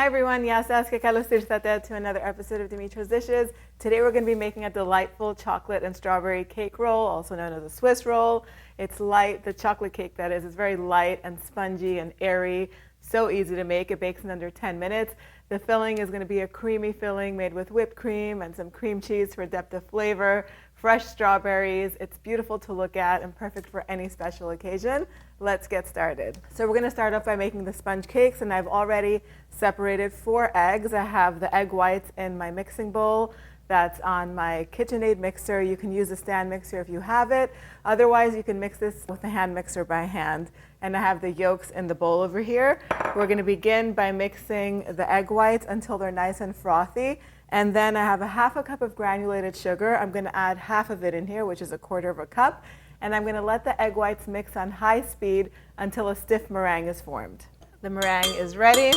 Hi everyone, Yasas que kalos tirtate to another episode of Dimitra's Dishes. Today we're going to be making a delightful chocolate and strawberry cake roll, also known as a Swiss roll. It's light, the chocolate cake that is very light and spongy and airy, so easy to make. It bakes in under 10 minutes. The filling is going to be a creamy filling made with whipped cream and some cream cheese for depth of flavor, fresh strawberries. It's beautiful to look at and perfect for any special occasion. Let's get started. So we're going to start off by making the sponge cakes, and I've already separated 4 eggs. I have the egg whites in my mixing bowl that's on my KitchenAid mixer. You can use a stand mixer if you have it. Otherwise, you can mix this with a hand mixer by hand. And I have the yolks in the bowl over here. We're going to begin by mixing the egg whites until they're nice and frothy. And then I have a half a cup of granulated sugar. I'm going to add half of it in here, which is 1/4 cup. And I'm going to let the egg whites mix on high speed until a stiff meringue is formed. The meringue is ready.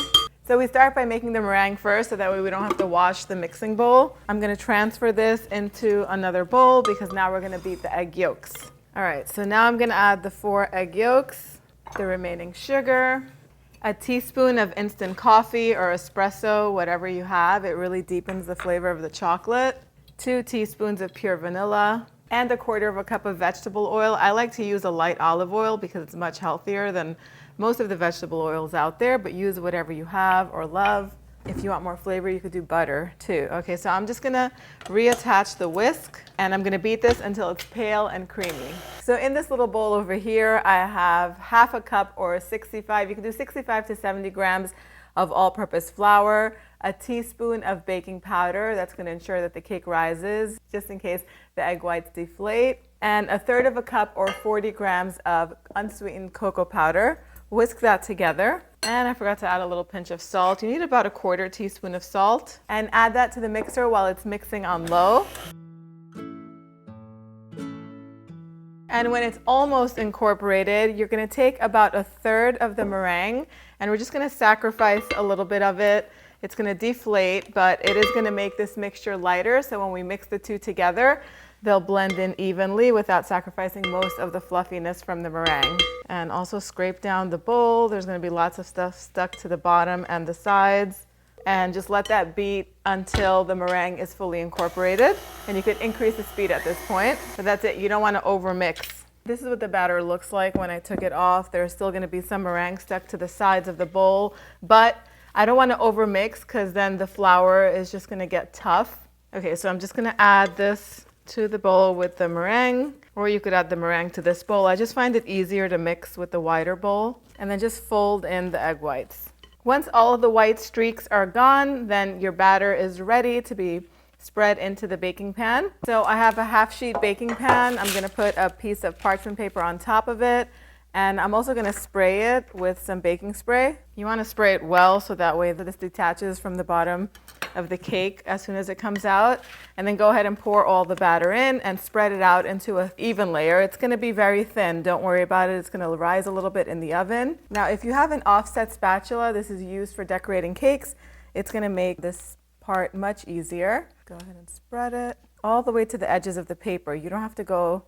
So we start by making the meringue first, so that way we don't have to wash the mixing bowl. I'm going to transfer this into another bowl because now we're going to beat the egg yolks. All right, so now I'm going to add the 4 egg yolks, the remaining sugar, a teaspoon of instant coffee or espresso, whatever you have. It really deepens the flavor of the chocolate. 2 teaspoons of pure vanilla, and 1/4 cup of vegetable oil. I like to use a light olive oil because it's much healthier than most of the vegetable oils out there, but use whatever you have or love. If you want more flavor, you could do butter too. Okay, so I'm just gonna reattach the whisk, and I'm gonna beat this until it's pale and creamy. So in this little bowl over here, I have half a cup or 65, you can do 65 to 70 grams of all-purpose flour, a teaspoon of baking powder. That's going to ensure that the cake rises, just in case the egg whites deflate, and 1/3 cup or 40 grams of unsweetened cocoa powder. Whisk that together. And I forgot to add a little pinch of salt. You need about 1/4 teaspoon of salt. And add that to the mixer while it's mixing on low. And when it's almost incorporated, you're going to take about 1/3 of the meringue, and we're just going to sacrifice a little bit of it. It's going to deflate, but it is going to make this mixture lighter, so when we mix the two together, they'll blend in evenly without sacrificing most of the fluffiness from the meringue. And also scrape down the bowl. There's going to be lots of stuff stuck to the bottom and the sides. And just let that beat until the meringue is fully incorporated. And you could increase the speed at this point, but that's it. You don't want to overmix. This is what the batter looks like when I took it off. There's still going to be some meringue stuck to the sides of the bowl, but I don't want to overmix because then the flour is just going to get tough. Okay, so I'm just going to add this to the bowl with the meringue, or you could add the meringue to this bowl. I just find it easier to mix with the wider bowl, and then just fold in the egg whites. Once all of the white streaks are gone, then your batter is ready to be spread into the baking pan. So I have a half-sheet baking pan. I'm going to put a piece of parchment paper on top of it, and I'm also going to spray it with some baking spray. You want to spray it well so that way that this detaches from the bottom of the cake as soon as it comes out. And then go ahead and pour all the batter in and spread it out into an even layer. It's going to be very thin. Don't worry about it. It's going to rise a little bit in the oven. Now, if you have an offset spatula, this is used for decorating cakes. It's going to make this part much easier. Go ahead and spread it all the way to the edges of the paper. You don't have to go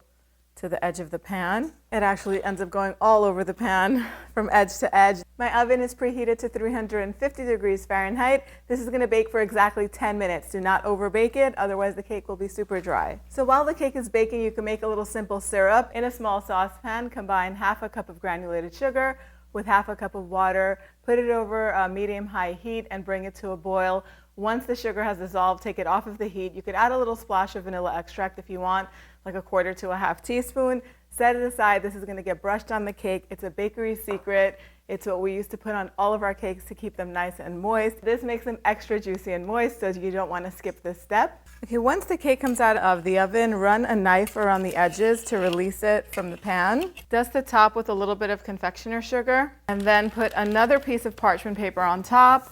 to the edge of the pan. It actually ends up going all over the pan from edge to edge. My oven is preheated to 350 degrees Fahrenheit. This is going to bake for exactly 10 minutes. Do not over bake it, otherwise the cake will be super dry. So while the cake is baking, you can make a little simple syrup. In a small saucepan, combine half a cup of granulated sugar with half a cup of water. Put it over a medium-high heat and bring it to a boil. Once the sugar has dissolved, take it off of the heat. You could add a little splash of vanilla extract if you want, like 1/4 to a half teaspoon. Set it aside. This is going to get brushed on the cake. It's a bakery secret. It's what we used to put on all of our cakes to keep them nice and moist. This makes them extra juicy and moist, so you don't want to skip this step. Okay, once the cake comes out of the oven, run a knife around the edges to release it from the pan. Dust the top with a little bit of confectioner sugar, and then put another piece of parchment paper on top.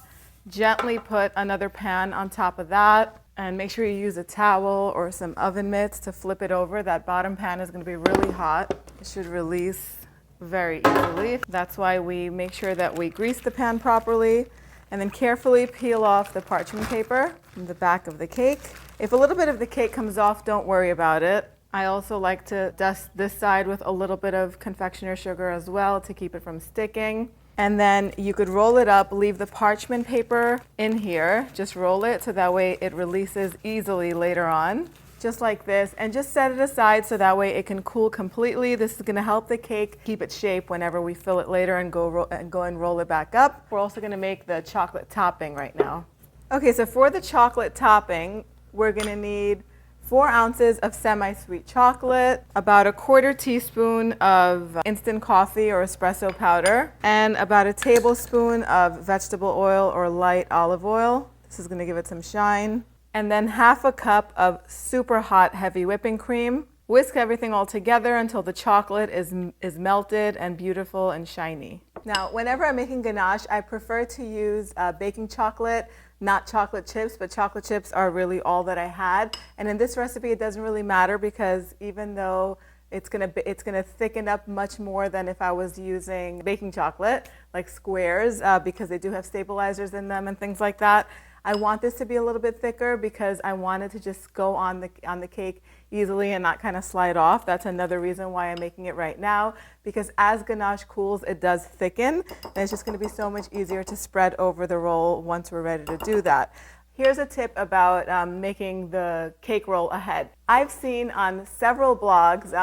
Gently put another pan on top of that, and make sure you use a towel or some oven mitts to flip it over. That bottom pan is going to be really hot. It should release very easily. That's why we make sure that we grease the pan properly, and then carefully peel off the parchment paper from the back of the cake. If a little bit of the cake comes off, don't worry about it. I also like to dust this side with a little bit of confectioner sugar as well to keep it from sticking. And then you could roll it up, leave the parchment paper in here, just roll it so that way it releases easily later on, just like this, and just set it aside so that way it can cool completely. This is going to help the cake keep its shape whenever we fill it later and go and roll it back up. We're also going to make the chocolate topping right now. Okay, so for the chocolate topping, we're going to need 4 ounces of semi-sweet chocolate, about 1/4 teaspoon of instant coffee or espresso powder, and about 1 tablespoon of vegetable oil or light olive oil. This is going to give it some shine. And then 1/2 cup of super hot heavy whipping cream. Whisk everything all together until the chocolate is melted and beautiful and shiny. Now, whenever I'm making ganache, I prefer to use baking chocolate, not chocolate chips, but chocolate chips are really all that I had. And in this recipe, it doesn't really matter because even though it's gonna thicken up much more than if I was using baking chocolate, like squares, because they do have stabilizers in them and things like that. I want this to be a little bit thicker because I want it to just go on the cake easily and not kind of slide off. That's another reason why I'm making it right now, because as ganache cools, it does thicken, and it's just going to be so much easier to spread over the roll once we're ready to do that. Here's a tip about making the cake roll ahead. I've seen on several blogs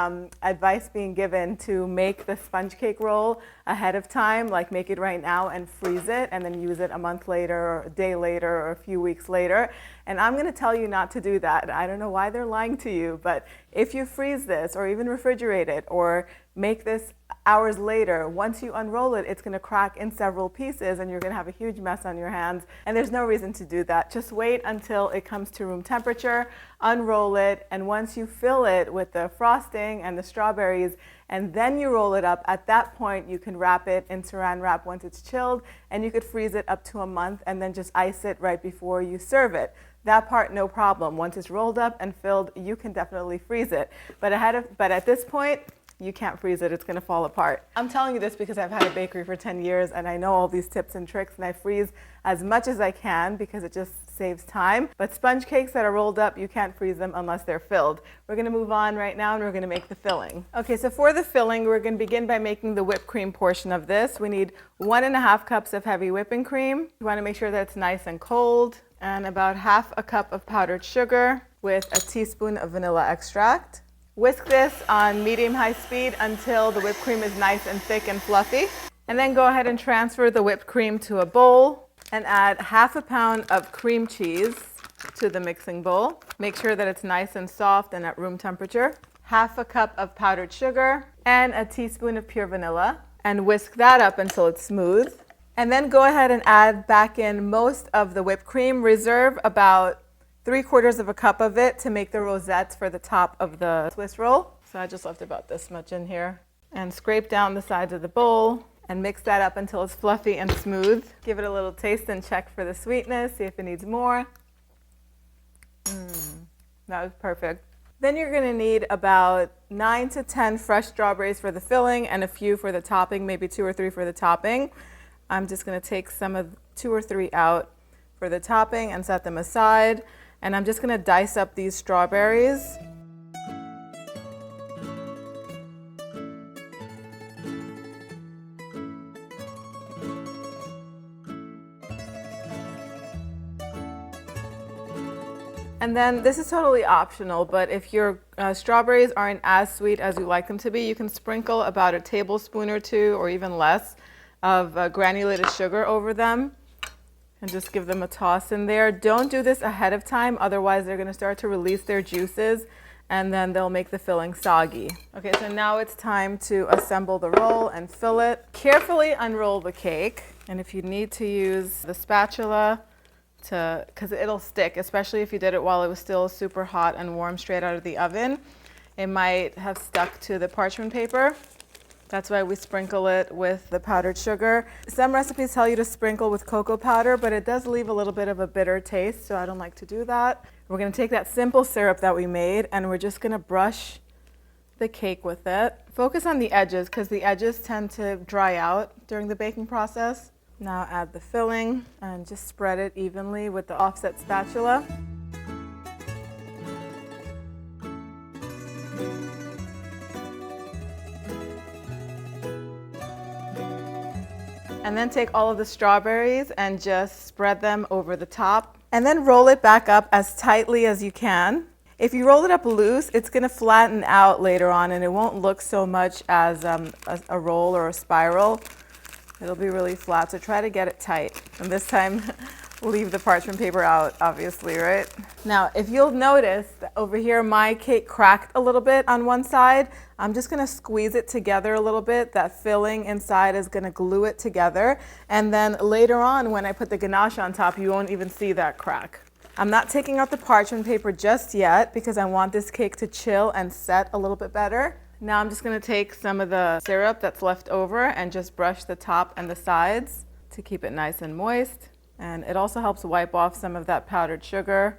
advice being given to make the sponge cake roll ahead of time, like make it right now and freeze it and then use it a month later or a day later or a few weeks later. And I'm going to tell you not to do that. I don't know why they're lying to you, but if you freeze this or even refrigerate it or make this hours later, once you unroll it, it's going to crack in several pieces and you're going to have a huge mess on your hands. And there's no reason to do that. Just wait until it comes to room temperature, unroll it, and once you fill it with the frosting and the strawberries, and then you roll it up, at that point you can wrap it in saran wrap once it's chilled, and you could freeze it up to a month and then just ice it right before you serve it. That part, no problem. Once it's rolled up and filled, you can definitely freeze it. But at this point, you can't freeze it, it's gonna fall apart. I'm telling you this because I've had a bakery for 10 years and I know all these tips and tricks, and I freeze as much as I can because it just saves time. But sponge cakes that are rolled up, you can't freeze them unless they're filled. We're gonna move on right now and we're gonna make the filling. Okay, so for the filling, we're gonna begin by making the whipped cream portion of this. We need 1.5 cups of heavy whipping cream. You wanna make sure that it's nice and cold, and about 1/2 cup of powdered sugar with 1 teaspoon of vanilla extract. Whisk this on medium-high speed until the whipped cream is nice and thick and fluffy. And then go ahead and transfer the whipped cream to a bowl and add 1/2 pound of cream cheese to the mixing bowl. Make sure that it's nice and soft and at room temperature. 1/2 cup of powdered sugar and 1 teaspoon of pure vanilla. And whisk that up until it's smooth. And then go ahead and add back in most of the whipped cream. Reserve about 3/4 cup of it to make the rosettes for the top of the Swiss roll. So I just left about this much in here. And scrape down the sides of the bowl and mix that up until it's fluffy and smooth. Give it a little taste and check for the sweetness, see if it needs more. That was perfect. Then you're gonna need about 9 to 10 fresh strawberries for the filling and a few for the topping, maybe 2 or 3 for the topping. I'm just gonna take some of 2 or 3 out for the topping and set them aside. And I'm just going to dice up these strawberries. And then this is totally optional, but if your strawberries aren't as sweet as you like them to be, you can sprinkle about 1 tablespoon or 2 or even less of granulated sugar over them. And just give them a toss in there. Don't do this ahead of time, otherwise they're gonna start to release their juices and then they'll make the filling soggy. Okay, so now it's time to assemble the roll and fill it. Carefully unroll the cake, and if you need to use the spatula because it'll stick, especially if you did it while it was still super hot and warm straight out of the oven. It might have stuck to the parchment paper. That's why we sprinkle it with the powdered sugar. Some recipes tell you to sprinkle with cocoa powder, but it does leave a little bit of a bitter taste, so I don't like to do that. We're gonna take that simple syrup that we made and we're just gonna brush the cake with it. Focus on the edges because the edges tend to dry out during the baking process. Now add the filling and just spread it evenly with the offset spatula. And then take all of the strawberries and just spread them over the top. And then roll it back up as tightly as you can. If you roll it up loose, it's going to flatten out later on and it won't look so much as a roll or a spiral. It'll be really flat, so try to get it tight. And this time, leave the parchment paper out, obviously, right? Now, if you'll notice that over here, my cake cracked a little bit on one side. I'm just gonna squeeze it together a little bit. That filling inside is gonna glue it together. And then later on, when I put the ganache on top, you won't even see that crack. I'm not taking out the parchment paper just yet because I want this cake to chill and set a little bit better. Now I'm just gonna take some of the syrup that's left over and just brush the top and the sides to keep it nice and moist. And it also helps wipe off some of that powdered sugar.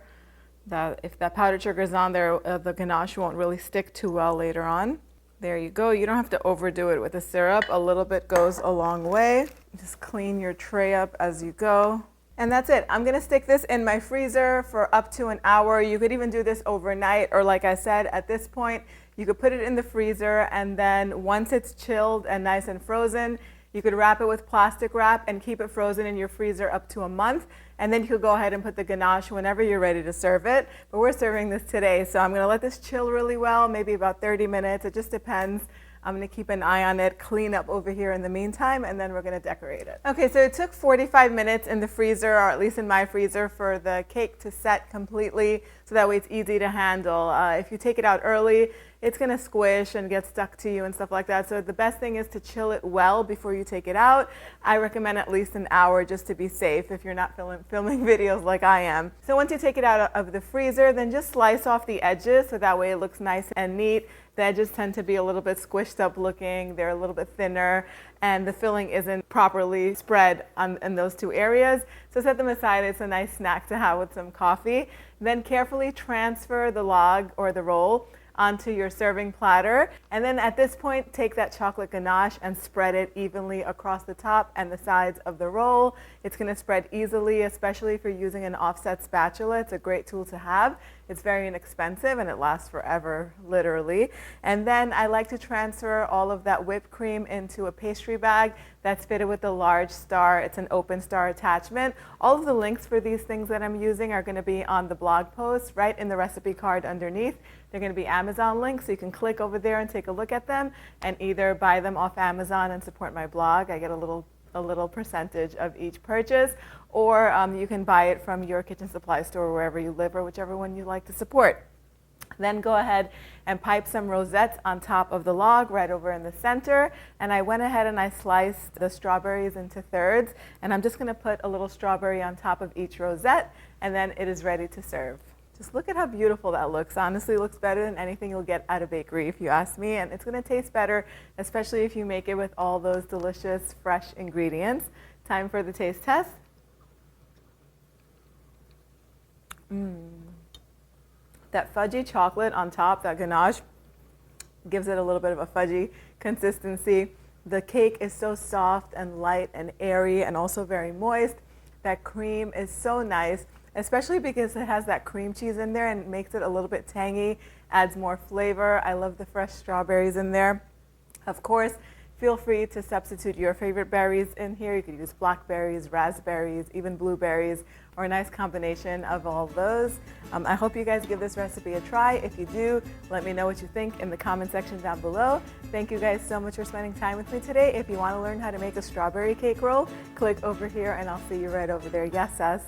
If that powdered sugar is on there, the ganache won't really stick too well later on. There you go. You don't have to overdo it with the syrup. A little bit goes a long way. Just clean your tray up as you go. And that's it. I'm gonna stick this in my freezer for up to an hour. You could even do this overnight, or like I said, at this point, you could put it in the freezer and then once it's chilled and nice and frozen, you could wrap it with plastic wrap and keep it frozen in your freezer up to a month. And then you could go ahead and put the ganache whenever you're ready to serve it. But we're serving this today, so I'm gonna let this chill really well, maybe about 30 minutes. It just depends. I'm gonna keep an eye on it, clean up over here in the meantime, and then we're gonna decorate it. Okay, so it took 45 minutes in the freezer, or at least in my freezer, for the cake to set completely, so that way it's easy to handle. If you take it out early, it's gonna squish and get stuck to you and stuff like that. So the best thing is to chill it well before you take it out. I recommend at least an hour just to be safe if you're not filming videos like I am. So once you take it out of the freezer, then just slice off the edges so that way it looks nice and neat. The edges tend to be a little bit squished up looking, they're a little bit thinner, and the filling isn't properly spread in those two areas. So set them aside, it's a nice snack to have with some coffee. Then carefully transfer the log or the roll onto your serving platter. And then at this point, take that chocolate ganache and spread it evenly across the top and the sides of the roll. It's gonna spread easily, especially if you're using an offset spatula. It's a great tool to have. It's very inexpensive and it lasts forever, literally. And then I like to transfer all of that whipped cream into a pastry bag that's fitted with a large star. It's an open star attachment. All of the links for these things that I'm using are gonna be on the blog post right in the recipe card underneath. They're gonna be Amazon links, so you can click over there and take a look at them and either buy them off Amazon and support my blog. I get a little percentage of each purchase, or you can buy it from your kitchen supply store wherever you live or whichever one you like to support. Then go ahead and pipe some rosettes on top of the log right over in the center. And I went ahead and I sliced the strawberries into thirds, and I'm just gonna put a little strawberry on top of each rosette, and then it is ready to serve. Just look at how beautiful that looks. Honestly, it looks better than anything you'll get at a bakery if you ask me, and it's gonna taste better, especially if you make it with all those delicious fresh ingredients. Time for the taste test. That fudgy chocolate on top, that ganache, gives it a little bit of a fudgy consistency. The cake is so soft and light and airy and also very moist. That cream is so nice, especially because it has that cream cheese in there and makes it a little bit tangy, adds more flavor. I love the fresh strawberries in there. Of course, feel free to substitute your favorite berries in here. You could use blackberries, raspberries, even blueberries, or a nice combination of all those. I hope you guys give this recipe a try. If you do, let me know what you think in the comment section down below. Thank you guys so much for spending time with me today. If you want to learn how to make a strawberry cake roll, click over here and I'll see you right over there. Yes, Sess?